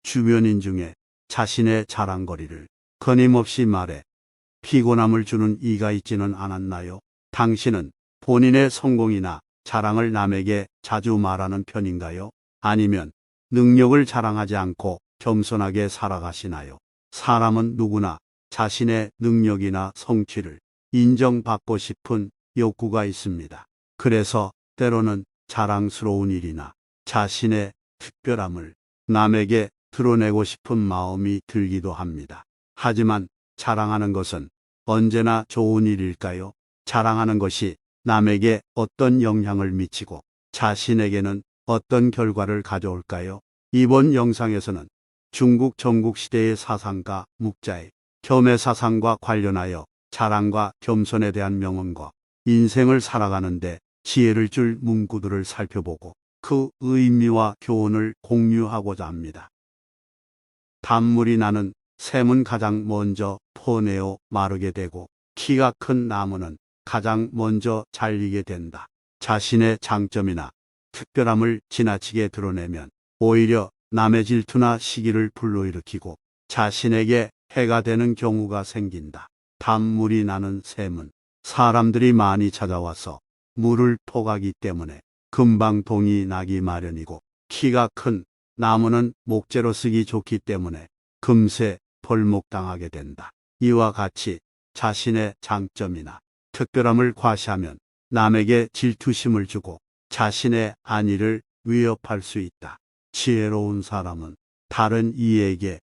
주변인 중에 자신의 자랑거리를 끊임없이 말해 피곤함을 주는 이가 있지는 않았나요? 당신은 본인의 성공이나 자랑을 남에게 자주 말하는 편인가요? 아니면 능력을 자랑하지 않고 겸손하게 살아가시나요? 사람은 누구나 자신의 능력이나 성취를 인정받고 싶은 욕구가 있습니다. 그래서 때로는 자랑스러운 일이나 자신의 특별함을 남에게 드러내고 싶은 마음이 들기도 합니다. 하지만 자랑하는 것은 언제나 좋은 일일까요? 자랑하는 것이 남에게 어떤 영향을 미치고 자신에게는 어떤 결과를 가져올까요? 이번 영상에서는 중국 전국시대의 사상가 묵자의 겸해 사상과 관련하여 자랑과 겸손에 대한 명언과 인생을 살아가는데 지혜를 줄 문구들을 살펴보고 그 의미와 교훈을 공유하고자 합니다. 단물이 나는 샘은 가장 먼저 퍼내어 마르게 되고 키가 큰 나무는 가장 먼저 잘리게 된다. 자신의 장점이나 특별함을 지나치게 드러내면 오히려 남의 질투나 시기를 불러일으키고 자신에게 해가 되는 경우가 생긴다. 단물이 나는 샘은 사람들이 많이 찾아와서 물을 퍼가기 때문에 금방 동이 나기 마련이고 키가 큰 나무는 목재로 쓰기 좋기 때문에 금세 벌목당하게 된다. 이와 같이 자신의 장점이나 특별함을 과시하면 남에게 질투심을 주고 자신의 안위를 위협할 수 있다. 지혜로운 사람은 다른 이에게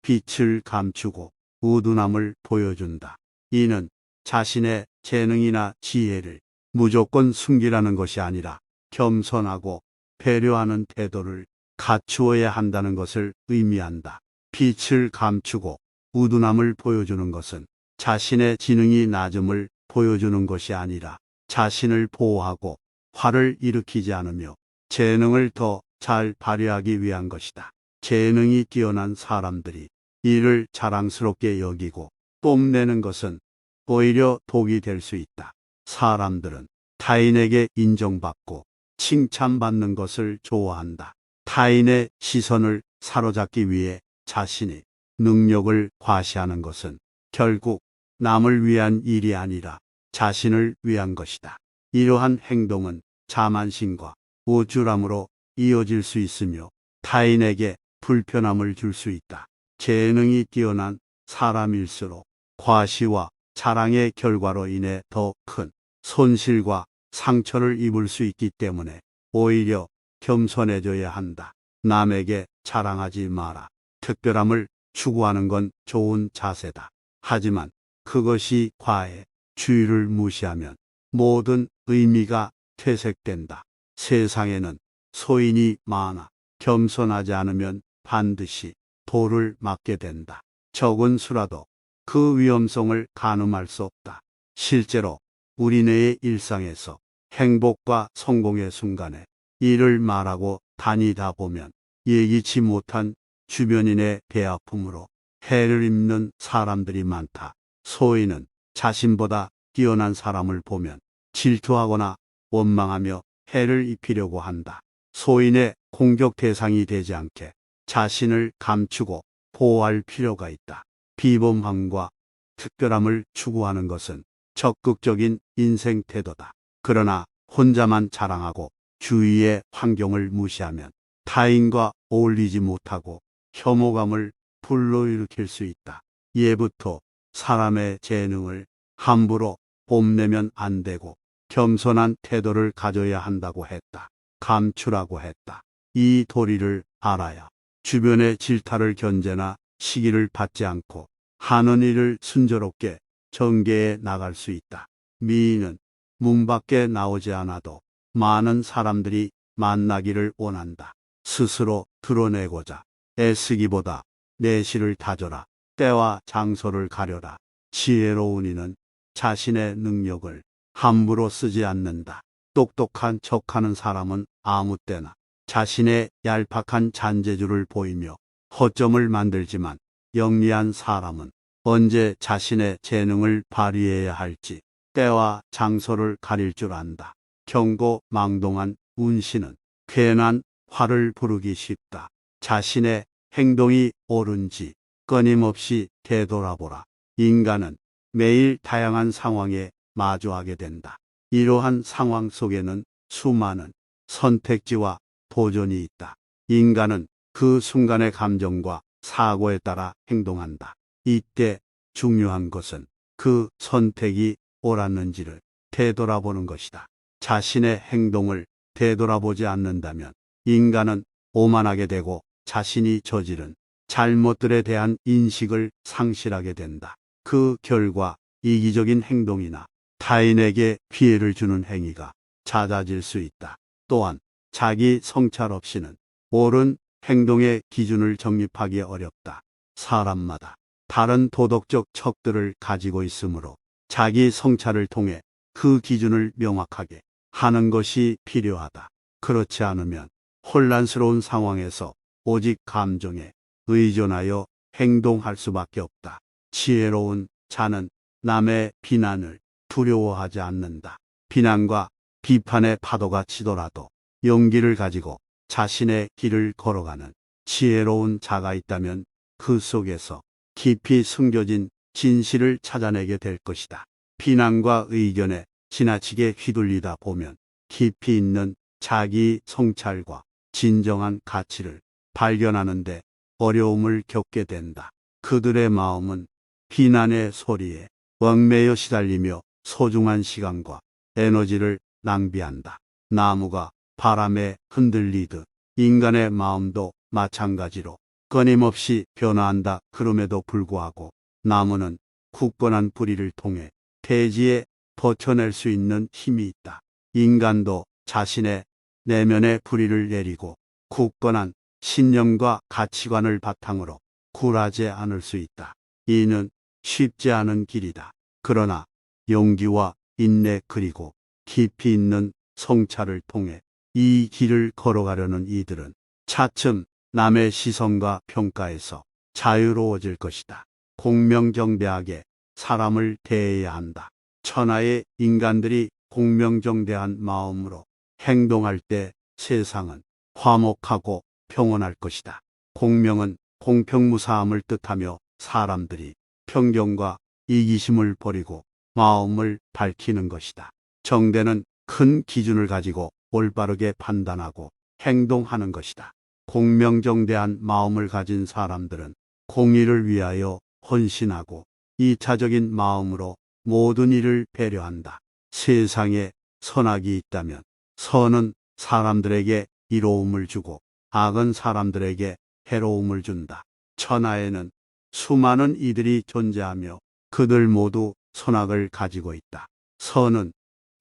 빛을 감추고 우둔함을 보여준다. 이는 자신의 재능이나 지혜를 무조건 숨기라는 것이 아니라 겸손하고 배려하는 태도를 갖추어야 한다는 것을 의미한다. 빛을 감추고 우둔함을 보여주는 것은 자신의 지능이 낮음을 보여주는 것이 아니라 자신을 보호하고 화를 일으키지 않으며 재능을 더 잘 발휘하기 위한 것이다. 재능이 뛰어난 사람들이 이를 자랑스럽게 여기고 뽐내는 것은 오히려 독이 될 수 있다. 사람들은 타인에게 인정받고 칭찬받는 것을 좋아한다. 타인의 시선을 사로잡기 위해 자신이 능력을 과시하는 것은 결국 남을 위한 일이 아니라 자신을 위한 것이다. 이러한 행동은 자만심과 우쭐함으로 이어질 수 있으며 타인에게 불편함을 줄 수 있다. 재능이 뛰어난 사람일수록 과시와 자랑의 결과로 인해 더 큰 손실과 상처를 입을 수 있기 때문에 오히려 겸손해져야 한다. 남에게 자랑하지 마라. 특별함을 추구하는 건 좋은 자세다. 하지만 그것이 과해 주의를 무시하면 모든 의미가 퇴색된다. 세상에는 소인이 많아 겸손하지 않으면 반드시 돌을 맞게 된다. 적은 수라도 그 위험성을 가늠할 수 없다. 실제로 우리네의 일상에서 행복과 성공의 순간에 이를 말하고 다니다 보면 예기치 못한 주변인의 배아픔으로 해를 입는 사람들이 많다. 소인은 자신보다 뛰어난 사람을 보면 질투하거나 원망하며 해를 입히려고 한다. 소인의 공격 대상이 되지 않게 자신을 감추고 보호할 필요가 있다. 비범함과 특별함을 추구하는 것은 적극적인 인생 태도다. 그러나 혼자만 자랑하고 주위의 환경을 무시하면 타인과 어울리지 못하고 혐오감을 불러일으킬 수 있다. 예부터 사람의 재능을 함부로 뽐내면 안 되고 겸손한 태도를 가져야 한다고 했다. 감추라고 했다. 이 도리를 알아야 주변의 질타를 견제나 시기를 받지 않고 하는 일을 순조롭게 전개해 나갈 수 있다. 미인은 문 밖에 나오지 않아도 많은 사람들이 만나기를 원한다. 스스로 드러내고자 애쓰기보다 내실을 다져라. 때와 장소를 가려라. 지혜로운 이는 자신의 능력을 함부로 쓰지 않는다. 똑똑한 척하는 사람은 아무 때나 자신의 얄팍한 잔재주를 보이며 허점을 만들지만 영리한 사람은 언제 자신의 재능을 발휘해야 할지 때와 장소를 가릴 줄 안다. 경고망동한 운신은 괜한 화를 부르기 쉽다. 자신의 행동이 옳은지 끊임없이 되돌아보라. 인간은 매일 다양한 상황에 마주하게 된다. 이러한 상황 속에는 수많은 선택지와 도전이 있다. 인간은 그 순간의 감정과 사고에 따라 행동한다. 이때 중요한 것은 그 선택이 옳았는지를 되돌아보는 것이다. 자신의 행동을 되돌아보지 않는다면 인간은 오만하게 되고 자신이 저지른 잘못들에 대한 인식을 상실하게 된다. 그 결과 이기적인 행동이나 타인에게 피해를 주는 행위가 잦아질 수 있다. 또한 자기 성찰 없이는 옳은 행동의 기준을 정립하기 어렵다. 사람마다 다른 도덕적 척들을 가지고 있으므로 자기 성찰을 통해 그 기준을 명확하게 하는 것이 필요하다. 그렇지 않으면 혼란스러운 상황에서 오직 감정에 의존하여 행동할 수밖에 없다. 지혜로운 자는 남의 비난을 두려워하지 않는다. 비난과 비판의 파도가 치더라도 용기를 가지고 자신의 길을 걸어가는 지혜로운 자가 있다면 그 속에서 깊이 숨겨진 진실을 찾아내게 될 것이다. 비난과 의견에 지나치게 휘둘리다 보면 깊이 있는 자기 성찰과 진정한 가치를 발견하는데 어려움을 겪게 된다. 그들의 마음은 비난의 소리에 얽매여 시달리며 소중한 시간과 에너지를 낭비한다. 나무가 바람에 흔들리듯 인간의 마음도 마찬가지로 끊임없이 변화한다. 그럼에도 불구하고 나무는 굳건한 뿌리를 통해 대지에 버텨낼 수 있는 힘이 있다. 인간도 자신의 내면의 뿌리를 내리고 굳건한 신념과 가치관을 바탕으로 굴하지 않을 수 있다. 이는 쉽지 않은 길이다. 그러나 용기와 인내 그리고 깊이 있는 성찰을 통해 이 길을 걸어가려는 이들은 차츰 남의 시선과 평가에서 자유로워질 것이다. 공명정대하게 사람을 대해야 한다. 천하의 인간들이 공명정대한 마음으로 행동할 때 세상은 화목하고 평온할 것이다. 공명은 공평무사함을 뜻하며 사람들이 편견과 이기심을 버리고 마음을 밝히는 것이다. 정대는 큰 기준을 가지고 올바르게 판단하고 행동하는 것이다. 공명정대한 마음을 가진 사람들은 공의를 위하여 헌신하고 이타적인 마음으로 모든 일을 배려한다. 세상에 선악이 있다면 선은 사람들에게 이로움을 주고 악은 사람들에게 해로움을 준다. 천하에는 수많은 이들이 존재하며 그들 모두 선악을 가지고 있다. 선은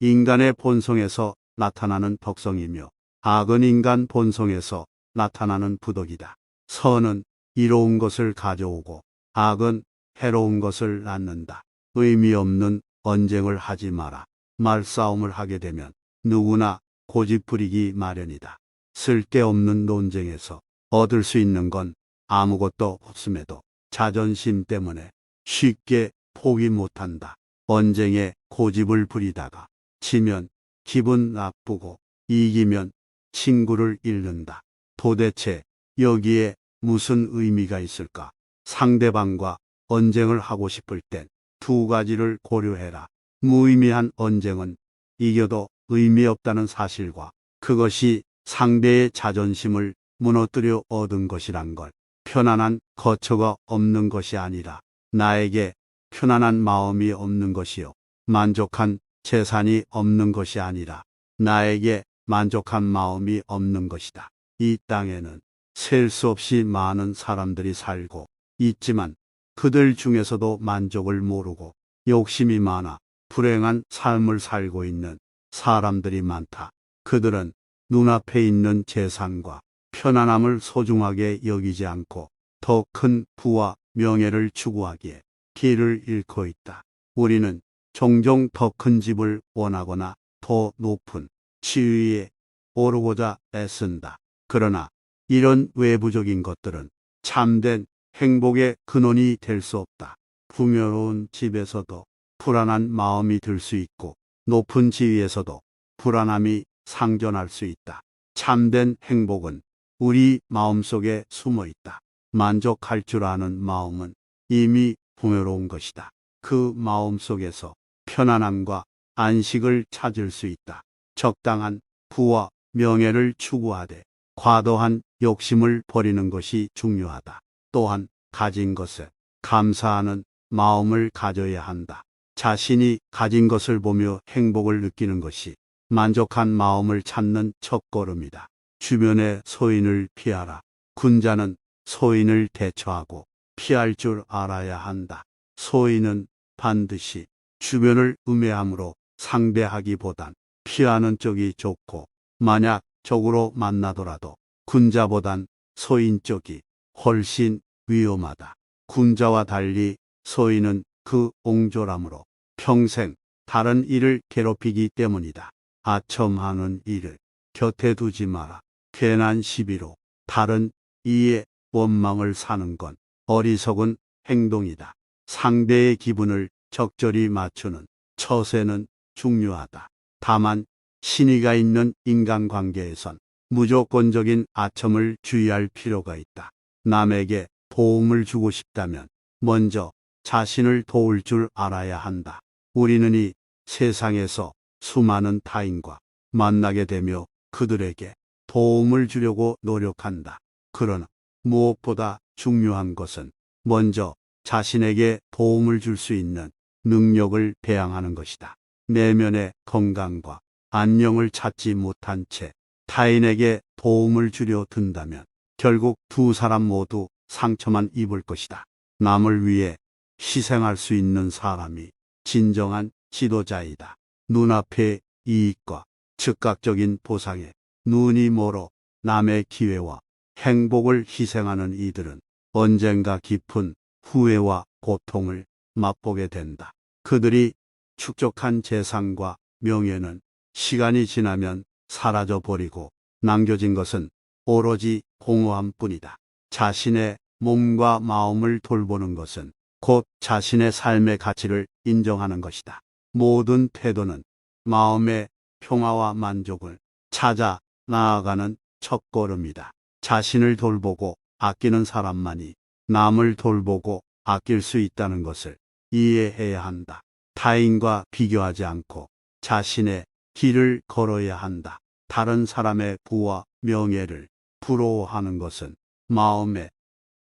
인간의 본성에서 나타나는 덕성이며 악은 인간 본성에서 나타나는 부덕이다. 선은 이로운 것을 가져오고 악은 해로운 것을 낳는다. 의미 없는 언쟁을 하지 마라. 말싸움을 하게 되면 누구나 고집부리기 마련이다. 쓸데없는 논쟁에서 얻을 수 있는 건 아무것도 없음에도 자존심 때문에 쉽게 포기 못한다. 언쟁에 고집을 부리다가 지면 기분 나쁘고 이기면 친구를 잃는다. 도대체 여기에 무슨 의미가 있을까? 상대방과 언쟁을 하고 싶을 땐 두 가지를 고려해라. 무의미한 언쟁은 이겨도 의미 없다는 사실과 그것이 상대의 자존심을 무너뜨려 얻은 것이란 걸. 편안한 거처가 없는 것이 아니라 나에게 편안한 마음이 없는 것이요. 만족한 재산이 없는 것이 아니라 나에게 만족한 마음이 없는 것이다. 이 땅에는 셀 수 없이 많은 사람들이 살고 있지만 그들 중에서도 만족을 모르고 욕심이 많아 불행한 삶을 살고 있는 사람들이 많다. 그들은 눈앞에 있는 재산과 편안함을 소중하게 여기지 않고 더 큰 부와 명예를 추구하기에 길을 잃고 있다. 우리는 종종 더 큰 집을 원하거나 더 높은 지위에 오르고자 애쓴다. 그러나 이런 외부적인 것들은 참된 행복의 근원이 될 수 없다. 풍요로운 집에서도 불안한 마음이 들 수 있고 높은 지위에서도 불안함이 상존할 수 있다. 참된 행복은 우리 마음속에 숨어 있다. 만족할 줄 아는 마음은 이미 풍요로운 것이다. 그 마음 속에서 편안함과 안식을 찾을 수 있다. 적당한 부와 명예를 추구하되 과도한 욕심을 버리는 것이 중요하다. 또한 가진 것에 감사하는 마음을 가져야 한다. 자신이 가진 것을 보며 행복을 느끼는 것이 만족한 마음을 찾는 첫걸음이다. 주변의 소인을 피하라. 군자는 소인을 대처하고 피할 줄 알아야 한다. 소인은 반드시 주변을 음해함으로 상대하기보단 피하는 쪽이 좋고, 만약 적으로 만나더라도 군자보단 소인 쪽이 훨씬 위험하다. 군자와 달리 소인은 그 옹졸함으로 평생 다른 이를 괴롭히기 때문이다. 아첨하는 이를 곁에 두지 마라. 괜한 시비로 다른 이의 원망을 사는 건 어리석은 행동이다. 상대의 기분을 적절히 맞추는 처세는 중요하다. 다만 신의가 있는 인간관계에선 무조건적인 아첨을 주의할 필요가 있다. 남에게 도움을 주고 싶다면 먼저 자신을 도울 줄 알아야 한다. 우리는 이 세상에서 수많은 타인과 만나게 되며 그들에게 도움을 주려고 노력한다. 그러나 무엇보다 중요한 것은 먼저 자신에게 도움을 줄 수 있는 능력을 배양하는 것이다. 내면의 건강과 안녕을 찾지 못한 채 타인에게 도움을 주려 든다면 결국 두 사람 모두 상처만 입을 것이다. 남을 위해 희생할 수 있는 사람이 진정한 지도자이다. 눈앞의 이익과 즉각적인 보상에 눈이 멀어 남의 기회와 행복을 희생하는 이들은 언젠가 깊은 후회와 고통을 맛보게 된다. 그들이 축적한 재산과 명예는 시간이 지나면 사라져 버리고 남겨진 것은 오로지 공허함뿐이다. 자신의 몸과 마음을 돌보는 것은 곧 자신의 삶의 가치를 인정하는 것이다. 모든 태도는 마음의 평화와 만족을 찾아 나아가는 첫걸음이다. 자신을 돌보고 아끼는 사람만이 남을 돌보고 아낄 수 있다는 것을 이해해야 한다. 타인과 비교하지 않고 자신의 길을 걸어야 한다. 다른 사람의 부와 명예를 부러워하는 것은 마음의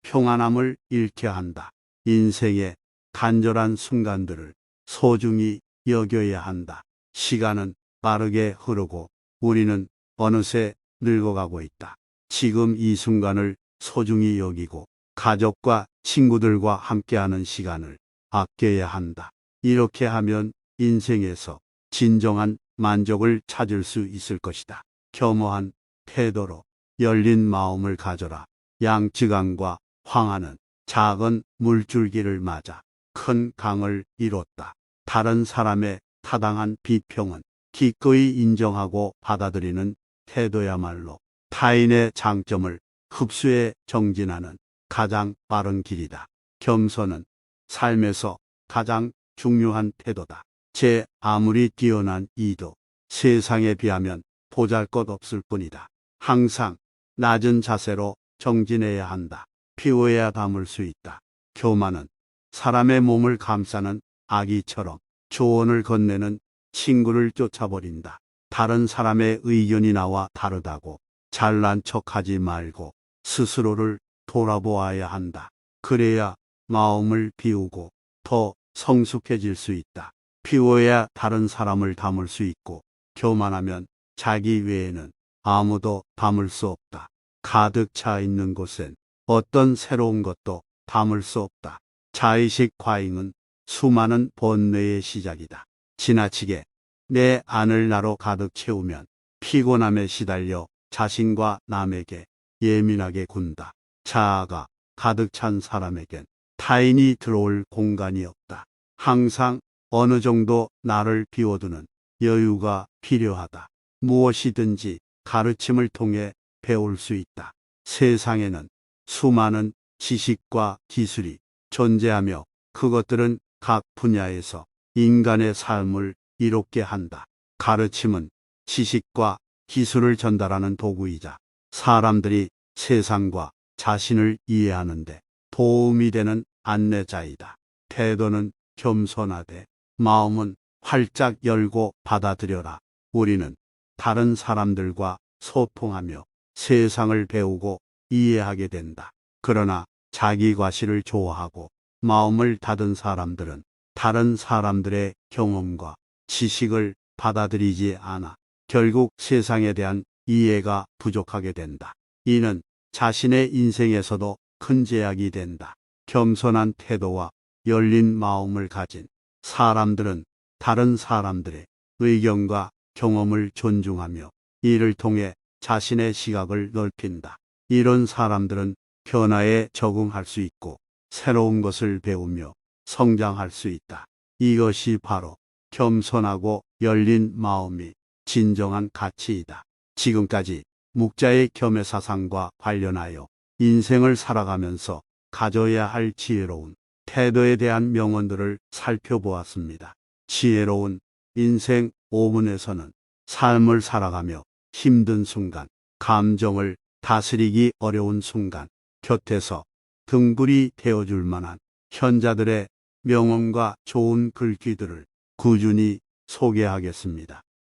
평안함을 잃게 한다. 인생의 간절한 순간들을 소중히 여겨야 한다. 시간은 빠르게 흐르고 우리는 어느새 늙어가고 있다. 지금 이 순간을 소중히 여기고 가족과 친구들과 함께하는 시간을 아껴야 한다. 이렇게 하면 인생에서 진정한 만족을 찾을 수 있을 것이다. 겸허한 태도로 열린 마음을 가져라. 양쯔강과 황하는 작은 물줄기를 맞아 큰 강을 이뤘다. 다른 사람의 타당한 비평은 기꺼이 인정하고 받아들이는 태도야말로 타인의 장점을 흡수해 정진하는 가장 빠른 길이다. 겸손은 삶에서 가장 중요한 태도다. 제 아무리 뛰어난 이도 세상에 비하면 보잘것없을 뿐이다. 항상 낮은 자세로 정진해야 한다. 피워야 담을 수 있다. 교만은 사람의 몸을 감싸는 아기처럼 조언을 건네는 친구를 쫓아버린다. 다른 사람의 의견이 나와 다르다고 잘난 척하지 말고 스스로를 돌아보아야 한다. 그래야 마음을 비우고 더 성숙해질 수 있다. 비워야 다른 사람을 담을 수 있고 교만하면 자기 외에는 아무도 담을 수 없다. 가득 차 있는 곳엔 어떤 새로운 것도 담을 수 없다. 자의식 과잉은 수많은 번뇌의 시작이다. 지나치게 내 안을 나로 가득 채우면 피곤함에 시달려 자신과 남에게 예민하게 군다. 자아가 가득 찬 사람에겐 타인이 들어올 공간이 없다. 항상 어느 정도 나를 비워두는 여유가 필요하다. 무엇이든지 가르침을 통해 배울 수 있다. 세상에는 수많은 지식과 기술이 존재하며 그것들은 각 분야에서 인간의 삶을 이롭게 한다. 가르침은 지식과 기술을 전달하는 도구이자 사람들이 세상과 자신을 이해하는데 도움이 되는 안내자이다. 태도는 겸손하되 마음은 활짝 열고 받아들여라. 우리는 다른 사람들과 소통하며 세상을 배우고 이해하게 된다. 그러나 자기 과시를 좋아하고 마음을 닫은 사람들은 다른 사람들의 경험과 지식을 받아들이지 않아 결국 세상에 대한 이해가 부족하게 된다. 이는 자신의 인생에서도 큰 제약이 된다. 겸손한 태도와 열린 마음을 가진 사람들은 다른 사람들의 의견과 경험을 존중하며 이를 통해 자신의 시각을 넓힌다. 이런 사람들은 변화에 적응할 수 있고 새로운 것을 배우며 성장할 수 있다. 이것이 바로 겸손하고 열린 마음이 진정한 가치이다. 지금까지 묵자의 겸해 사상과 관련하여 인생을 살아가면서 가져야 할 지혜로운 태도에 대한 명언들을 살펴보았습니다. 지혜로운 인생 5분에서는 삶을 살아가며 힘든 순간, 감정을 다스리기 어려운 순간, 곁에서 등불이 되어줄 만한 현자들의 명언과 좋은 글귀들을 꾸준히 소개하겠습니다.